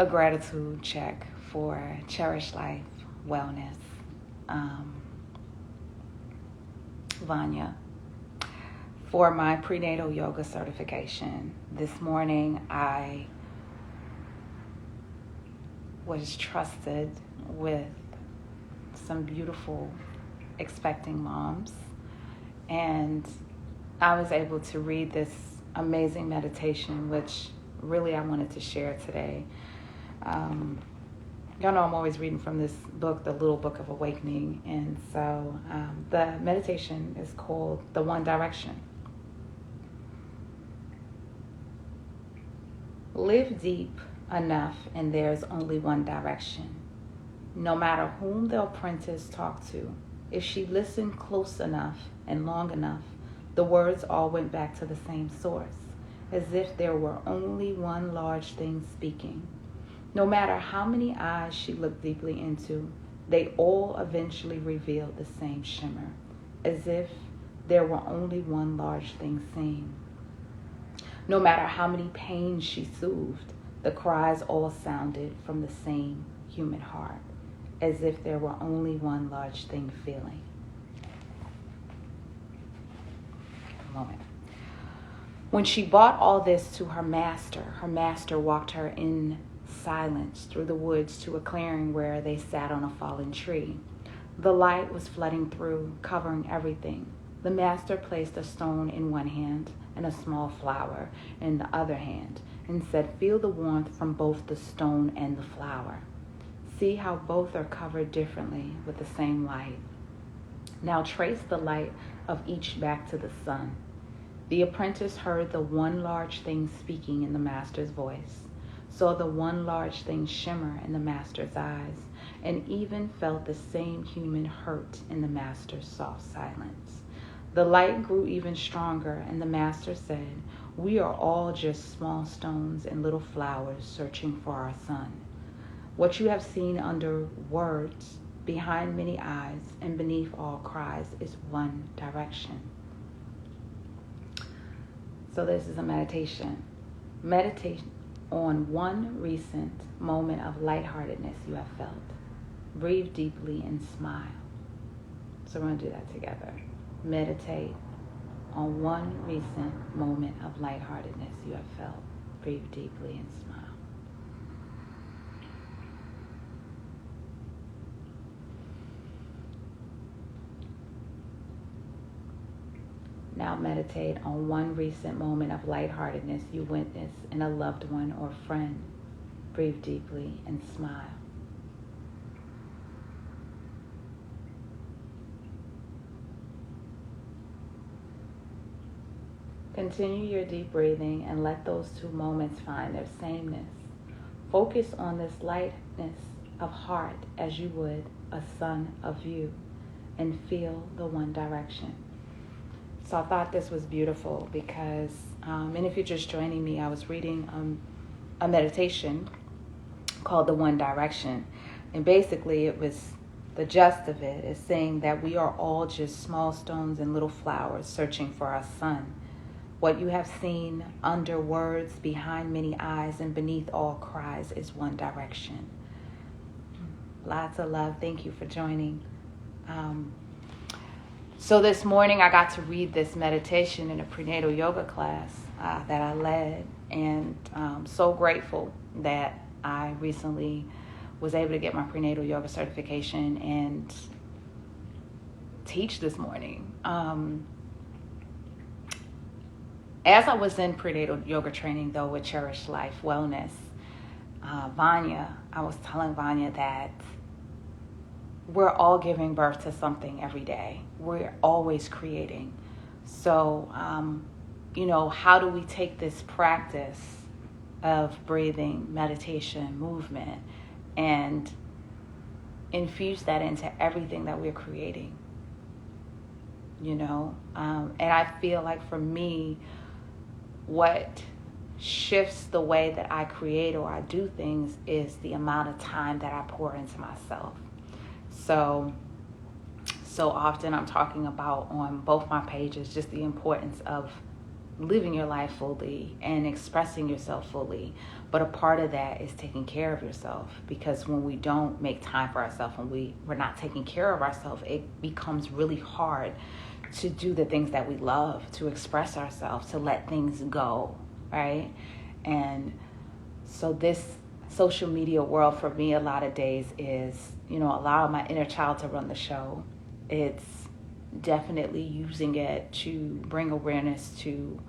a gratitude check for Cherish Life Wellness. Vanya, for my prenatal yoga certification. This morning I was trusted with some beautiful expecting moms, and I was able to read this amazing meditation, which really I wanted to share today. Y'all know I'm always reading from this book, The Little Book of Awakening, and so the meditation is called The One Direction. Live deep enough and there's only one direction. No matter whom the apprentice talked to, if she listened close enough and long enough, the words all went back to the same source, as if there were only one large thing speaking. No matter how many eyes she looked deeply into, they all eventually revealed the same shimmer, as if there were only one large thing seen. No matter how many pains she soothed, the cries all sounded from the same human heart, as if there were only one large thing feeling. A moment. When she brought all this to her master walked her in silence through the woods to a clearing where they sat on a fallen tree. The light was flooding through, covering everything. The master placed a stone in one hand and a small flower in the other hand, and said, "Feel the warmth from both the stone and the flower. See how both are covered differently with the same light. Now trace the light of each back to the sun." The apprentice heard the one large thing speaking in the master's voice, saw the one large thing shimmer in the master's eyes, and even felt the same human hurt in the master's soft silence. The light grew even stronger, and the master said, "We are all just small stones and little flowers searching for our sun. What you have seen under words, behind many eyes, and beneath all cries is one direction." So this is a meditation. Meditate on one recent moment of lightheartedness you have felt. Breathe deeply and smile. So we're going to do that together. Meditate on one recent moment of lightheartedness you have felt. Breathe deeply and smile. Now meditate on one recent moment of lightheartedness you witnessed in a loved one or friend. Breathe deeply and smile. Continue your deep breathing and let those two moments find their sameness. Focus on this lightness of heart as you would a sun of view, and feel the one direction. So I thought this was beautiful because, and if you're just joining me, I was reading a meditation called The One Direction. And basically it was, the gist of it is saying that we are all just small stones and little flowers searching for our sun. What you have seen under words, behind many eyes, and beneath all cries is one direction. Lots of love. Thank you for joining. So this morning I got to read this meditation in a prenatal yoga class that I led, and I'm so grateful that I recently was able to get my prenatal yoga certification and teach this morning. As I was in prenatal yoga training, though, with Cherish Life Wellness, Vanya, I was telling Vanya that we're all giving birth to something every day. We're always creating. So, how do we take this practice of breathing, meditation, movement, and infuse that into everything that we're creating? And I feel like for me, what shifts the way that I create or I do things is the amount of time that I pour into myself. So often I'm talking about on both my pages just the importance of living your life fully and expressing yourself fully. But a part of that is taking care of yourself, because when we don't make time for ourselves, when we're not taking care of ourselves, it becomes really hard to do the things that we love, to express ourselves, to let things go, right? And so this social media world for me a lot of days is, allowing my inner child to run the show. It's definitely using it to bring awareness to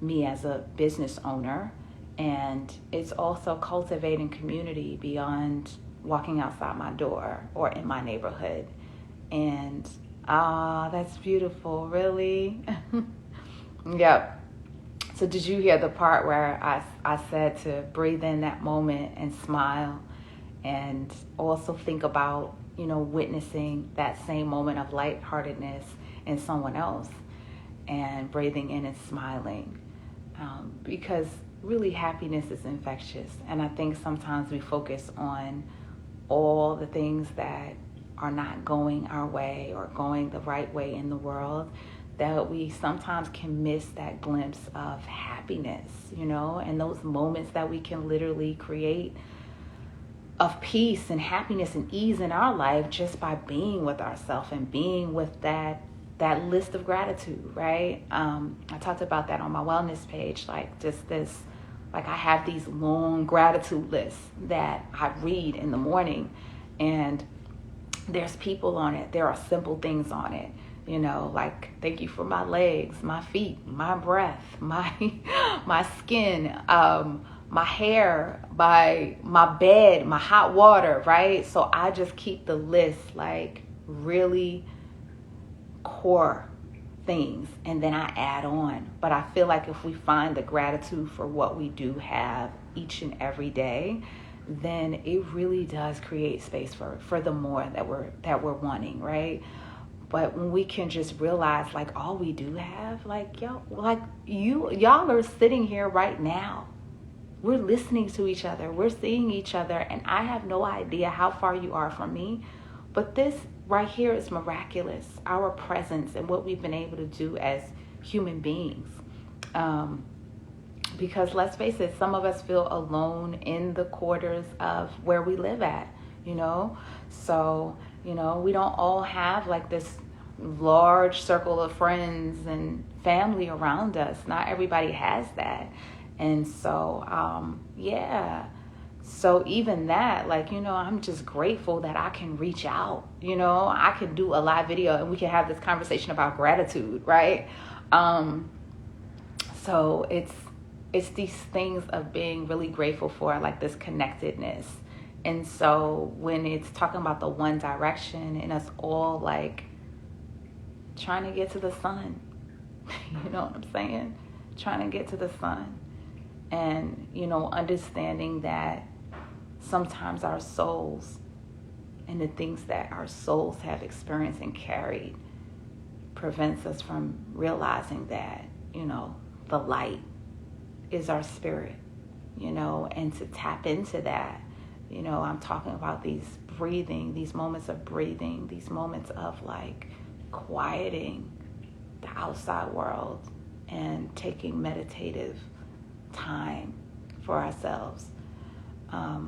me as a business owner. And it's also cultivating community beyond walking outside my door or in my neighborhood. And that's beautiful, really. Yep. So did you hear the part where I said to breathe in that moment and smile, and also think about, witnessing that same moment of lightheartedness in someone else, and breathing in and smiling, because really happiness is infectious. And I think sometimes we focus on all the things that are not going our way or going the right way in the world, that we sometimes can miss that glimpse of happiness, and those moments that we can literally create of peace and happiness and ease in our life just by being with ourselves and being with that list of gratitude, right? I talked about that on my wellness page, like just this, like I have these long gratitude lists that I read in the morning, and there's people on it. There are simple things on it, like thank you for my legs, my feet, my breath, my skin, my hair, my bed, my hot water, right? So I just keep the list like really core things, and then I add on. But I feel like if we find the gratitude for what we do have each and every day, then it really does create space for the more that we're wanting, right? But when we can just realize, like, all we do have, like, y'all are sitting here right now. We're listening to each other. We're seeing each other. And I have no idea how far you are from me. But this right here is miraculous. Our presence and what we've been able to do as human beings. Because let's face it, some of us feel alone in the quarters of where we live at, So, we don't all have like this large circle of friends and family around us. Not everybody has that. And so, So even that, like, I'm just grateful that I can reach out, I can do a live video and we can have this conversation about gratitude, right? So it's these things of being really grateful for, like this connectedness. And so when it's talking about the one direction and us all like trying to get to the sun, you know what I'm saying? Trying to get to the sun. And, understanding that sometimes our souls and the things that our souls have experienced and carried prevents us from realizing that, the light is our spirit, and to tap into that, I'm talking about these moments of breathing, these moments of like quieting the outside world and taking meditative time for ourselves. I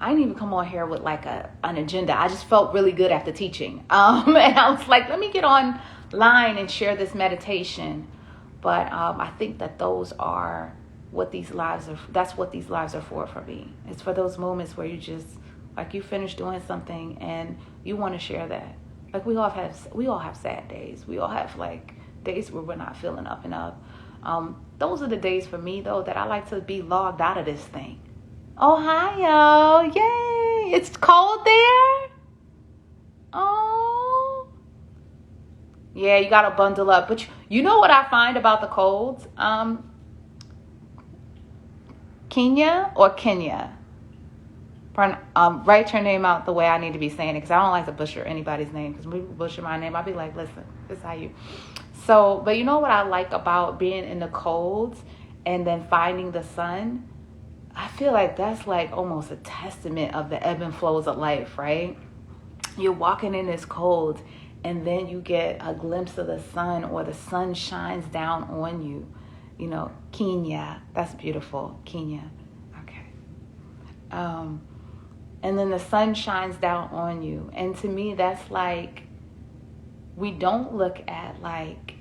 didn't even come on here with like an agenda. I just felt really good after teaching. And I was like, let me get online and share this meditation. But I think that those are what these lives are. That's what these lives are for me. It's for those moments where you just like you finish doing something and you want to share that. Like we all have sad days. We all have like days where we're not feeling up and up. Those are the days for me though that I like to be logged out of this thing. Ohio, yay! It's cold there. Oh, yeah, you gotta bundle up. But you know what I find about the colds? Kenya. Write your name out the way I need to be saying it, because I don't like to butcher anybody's name. Because when people butcher my name, I'll be like, listen, this is how you. So, but you know what I like about being in the cold and then finding the sun? I feel like that's like almost a testament of the ebb and flows of life, right? You're walking in this cold and then you get a glimpse of the sun, or the sun shines down on you. Kenya, that's beautiful, Kenya. Okay. And then the sun shines down on you. And to me, that's like, we don't look at like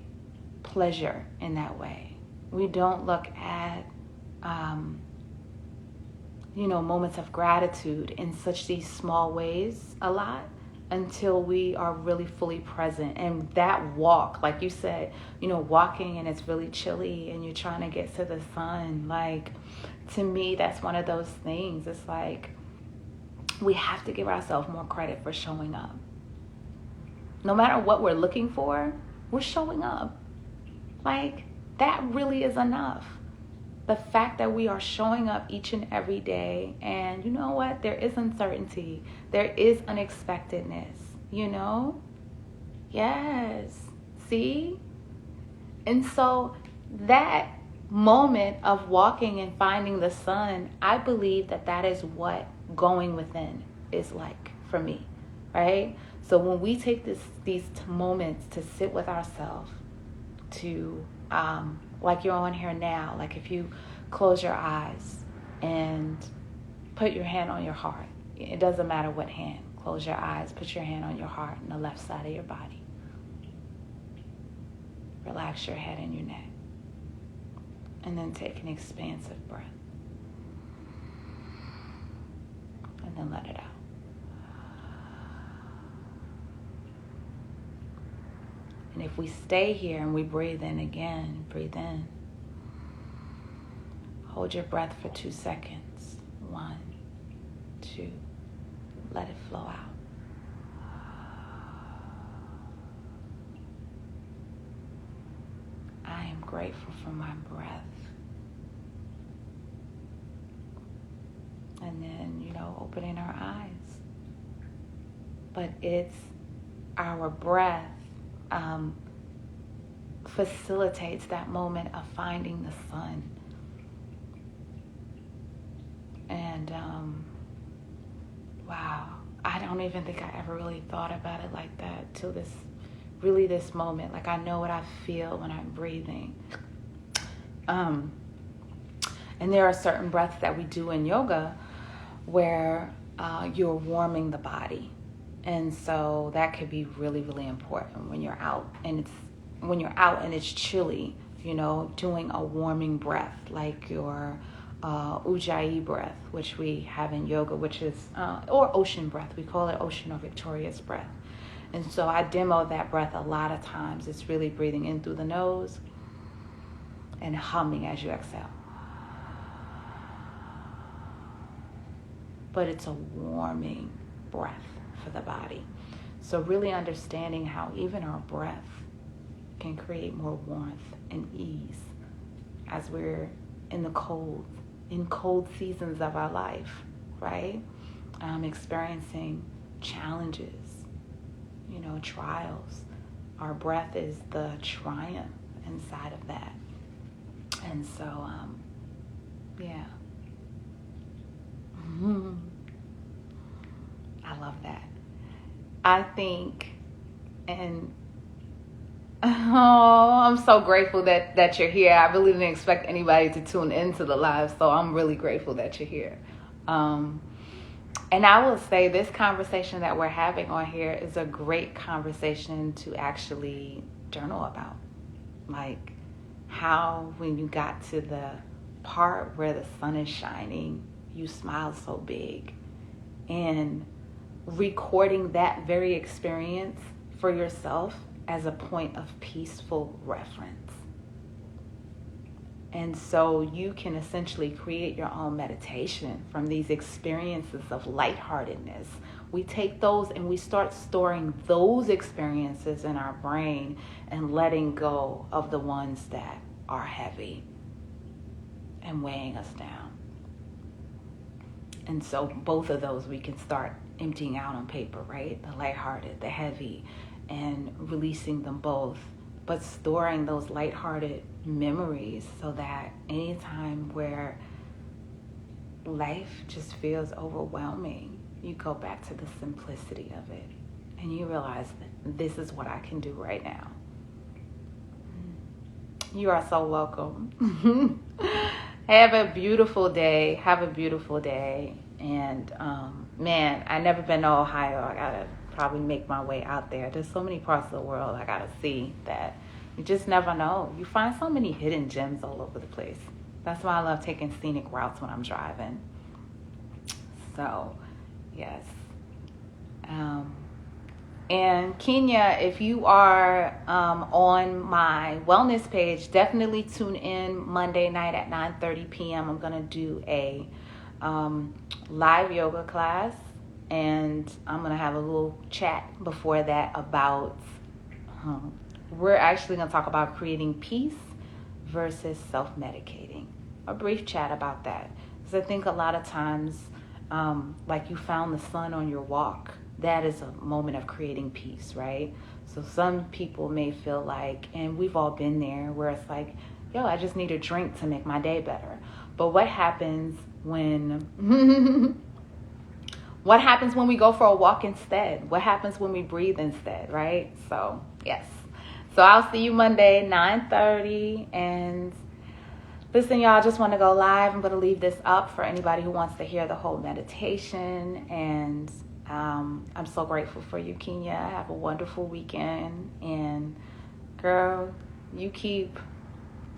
pleasure in that way. We don't look at, moments of gratitude in such these small ways a lot, until we are really fully present. And that walk, like you said, walking and it's really chilly and you're trying to get to the sun, like, to me, that's one of those things. It's like, we have to give ourselves more credit for showing up. No matter what we're looking for, we're showing up. Like, that really is enough. The fact that we are showing up each and every day, and you know what? There is uncertainty. There is unexpectedness, Yes. See? And so that moment of walking and finding the sun, I believe that is what going within is like for me, right? So when we take these moments to sit with ourselves, to like you're on here now, like if you close your eyes and put your hand on your heart, it doesn't matter what hand, close your eyes, put your hand on your heart and the left side of your body. Relax your head and your neck, and then take an expansive breath, and then let it out. And if we stay here and we breathe in again, breathe in. Hold your breath for 2 seconds. 1, 2. Let it flow out. I am grateful for my breath. And then, opening our eyes. But it's our breath facilitates that moment of finding the sun. And wow, I don't even think I ever really thought about it like that till this moment. Like, I know what I feel when I'm breathing. And there are certain breaths that we do in yoga where you're warming the body. And so that could be really, really important when you're out and it's chilly, doing a warming breath, like your Ujjayi breath, which we have in yoga, which is, or ocean breath. We call it ocean or victorious breath. And so I demo that breath a lot of times. It's really breathing in through the nose and humming as you exhale. But it's a warming breath for the body. So really understanding how even our breath can create more warmth and ease as we're in cold seasons of our life, right? Experiencing challenges, trials. Our breath is the triumph inside of that. And so, yeah. I love that. I think, and I'm so grateful that you're here. I really didn't expect anybody to tune into the live, so I'm really grateful that you're here. And I will say this conversation that we're having on here is a great conversation to actually journal about. Like, how when you got to the part where the sun is shining, you smile so big. And recording that very experience for yourself as a point of peaceful reference. And so you can essentially create your own meditation from these experiences of lightheartedness. We take those and we start storing those experiences in our brain and letting go of the ones that are heavy and weighing us down. And so both of those we can start emptying out on paper, right? The lighthearted, the heavy, and releasing them both. But storing those lighthearted memories so that anytime where life just feels overwhelming, you go back to the simplicity of it and you realize that this is what I can do right now. You are so welcome. Have a beautiful day. Have a beautiful day. And man, I never been to Ohio. I gotta probably make my way out there. There's so many parts of the world I gotta see that you just never know. You find so many hidden gems all over the place. That's why I love taking scenic routes when I'm driving. So, yes. And Kenya, if you are on my wellness page, definitely tune in Monday night at 9:30 p.m. I'm going to do a live yoga class, and I'm going to have a little chat before that about, we're actually going to talk about creating peace versus self-medicating. A brief chat about that. Because I think a lot of times, like you found the sun on your walk, that is a moment of creating peace, right? So some people may feel like, and we've all been there, where it's like, yo, I just need a drink to make my day better. But what happens when what happens when we go for a walk instead? What happens when we breathe instead, right? So yes. So I'll see you Monday, 9:30. And listen, y'all, I just want to go live. I'm going to leave this up for anybody who wants to hear the whole meditation. And I'm so grateful for you, Kenya. Have a wonderful weekend. And girl, you keep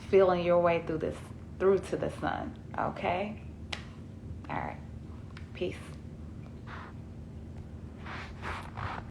feeling your way through to the sun. Okay? All right. Peace.